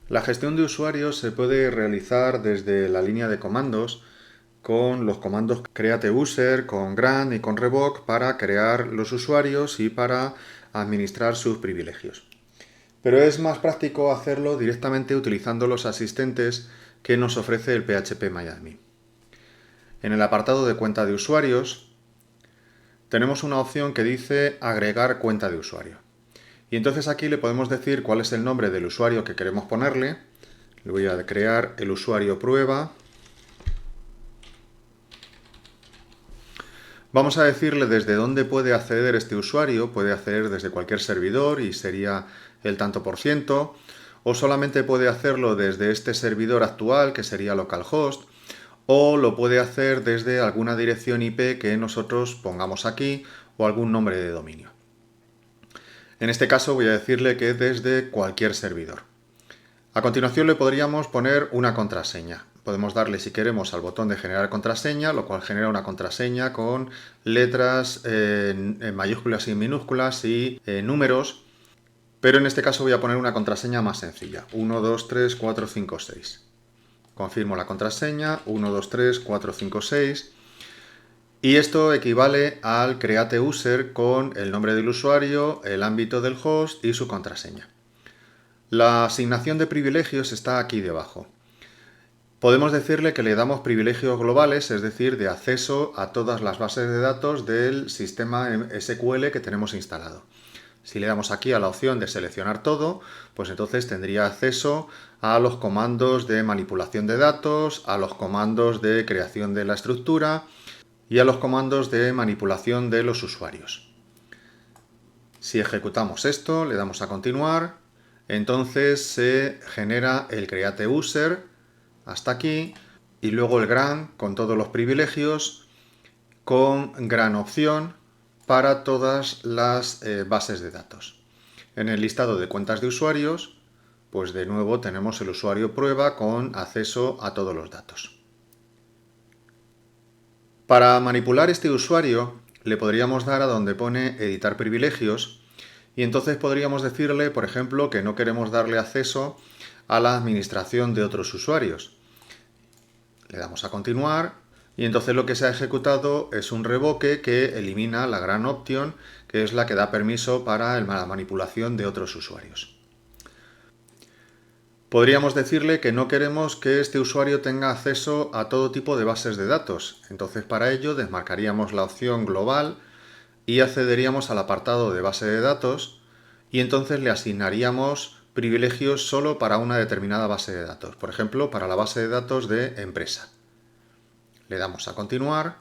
La gestión de usuarios se puede realizar desde la línea de comandos con los comandos create_user, con grant y con revoke para crear los usuarios y para administrar sus privilegios. Pero es más práctico hacerlo directamente utilizando los asistentes que nos ofrece el PHP-MyAdmin. En el apartado de cuenta de usuarios tenemos una opción que dice agregar cuenta de usuario. Y entonces aquí le podemos decir cuál es el nombre del usuario que queremos ponerle. Le voy a crear el usuario prueba. Vamos a decirle desde dónde puede acceder este usuario. Puede acceder desde cualquier servidor y sería el tanto por ciento. O solamente puede hacerlo desde este servidor actual, que sería localhost. O lo puede hacer desde alguna dirección IP que nosotros pongamos aquí o algún nombre de dominio. En este caso voy a decirle que desde cualquier servidor. A continuación le podríamos poner una contraseña. Podemos darle, si queremos, al botón de generar contraseña, lo cual genera una contraseña con letras en mayúsculas y minúsculas y números, pero en este caso voy a poner una contraseña más sencilla, 1, 2, 3, 4, 5, 6. Confirmo la contraseña, 1, 2, 3, 4, 5, 6. Y esto equivale al create_user con el nombre del usuario, el ámbito del host y su contraseña. La asignación de privilegios está aquí debajo. Podemos decirle que le damos privilegios globales, es decir, de acceso a todas las bases de datos del sistema SQL que tenemos instalado. Si le damos aquí a la opción de seleccionar todo, pues entonces tendría acceso a los comandos de manipulación de datos, a los comandos de creación de la estructura y a los comandos de manipulación de los usuarios. Si ejecutamos esto, le damos a continuar, entonces se genera el create_user hasta aquí y luego el grant con todos los privilegios con gran opción para todas las bases de datos. En el listado de cuentas de usuarios, pues de nuevo tenemos el usuario prueba con acceso a todos los datos. Para manipular este usuario le podríamos dar a donde pone editar privilegios y entonces podríamos decirle, por ejemplo, que no queremos darle acceso a la administración de otros usuarios. Le damos a continuar y entonces lo que se ha ejecutado es un revoque que elimina la gran opción, que es la que da permiso para la manipulación de otros usuarios. Podríamos decirle que no queremos que este usuario tenga acceso a todo tipo de bases de datos. Entonces para ello desmarcaríamos la opción global y accederíamos al apartado de base de datos y entonces le asignaríamos privilegios solo para una determinada base de datos. Por ejemplo, para la base de datos de empresa. Le damos a continuar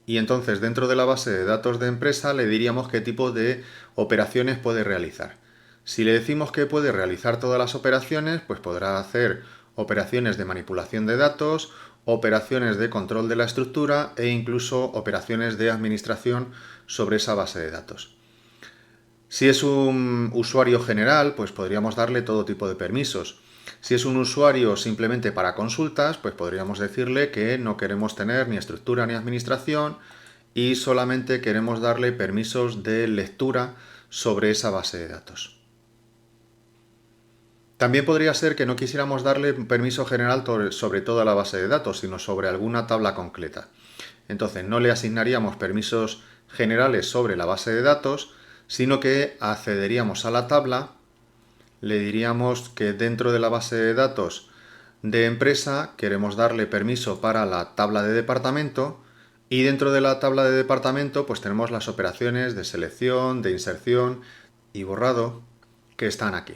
y entonces dentro de la base de datos de empresa le diríamos qué tipo de operaciones puede realizar. Si le decimos que puede realizar todas las operaciones, pues podrá hacer operaciones de manipulación de datos, operaciones de control de la estructura e incluso operaciones de administración sobre esa base de datos. Si es un usuario general, pues podríamos darle todo tipo de permisos. Si es un usuario simplemente para consultas, pues podríamos decirle que no queremos tener ni estructura ni administración y solamente queremos darle permisos de lectura sobre esa base de datos. También podría ser que no quisiéramos darle permiso general sobre toda la base de datos, sino sobre alguna tabla concreta. Entonces no le asignaríamos permisos generales sobre la base de datos, sino que accederíamos a la tabla, le diríamos que dentro de la base de datos de empresa queremos darle permiso para la tabla de departamento y dentro de la tabla de departamento pues tenemos las operaciones de selección, de inserción y borrado que están aquí.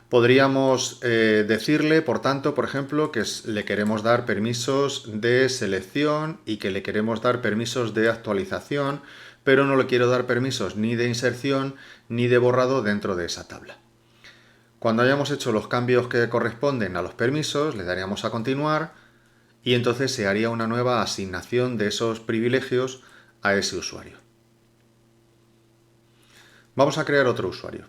Podríamos decirle, por tanto, por ejemplo, que le queremos dar permisos de selección y que le queremos dar permisos de actualización, pero no le quiero dar permisos ni de inserción ni de borrado dentro de esa tabla. Cuando hayamos hecho los cambios que corresponden a los permisos, le daríamos a continuar y entonces se haría una nueva asignación de esos privilegios a ese usuario. Vamos a crear otro usuario.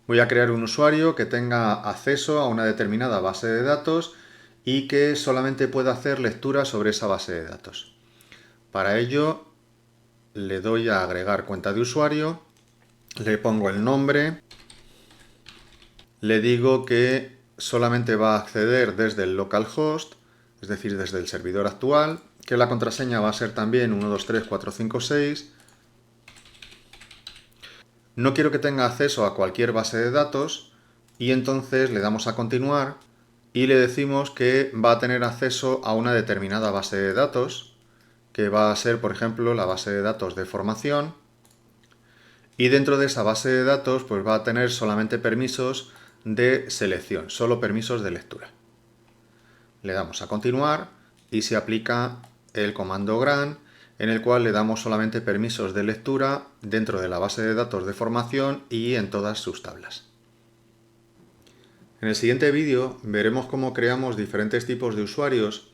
Voy a crear un usuario que tenga acceso a una determinada base de datos y que solamente pueda hacer lectura sobre esa base de datos. Para ello le doy a agregar cuenta de usuario, le pongo el nombre, le digo que solamente va a acceder desde el localhost, es decir, desde el servidor actual, que la contraseña va a ser también 123456. No quiero que tenga acceso a cualquier base de datos y entonces le damos a continuar y le decimos que va a tener acceso a una determinada base de datos, que va a ser, por ejemplo, la base de datos de formación, y dentro de esa base de datos pues va a tener solamente permisos de selección, solo permisos de lectura. Le damos a continuar y se aplica el comando gran, en el cual le damos solamente permisos de lectura dentro de la base de datos de formación y en todas sus tablas. En el siguiente vídeo veremos cómo creamos diferentes tipos de usuarios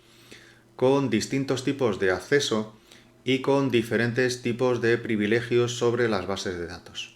con distintos tipos de acceso y con diferentes tipos de privilegios sobre las bases de datos.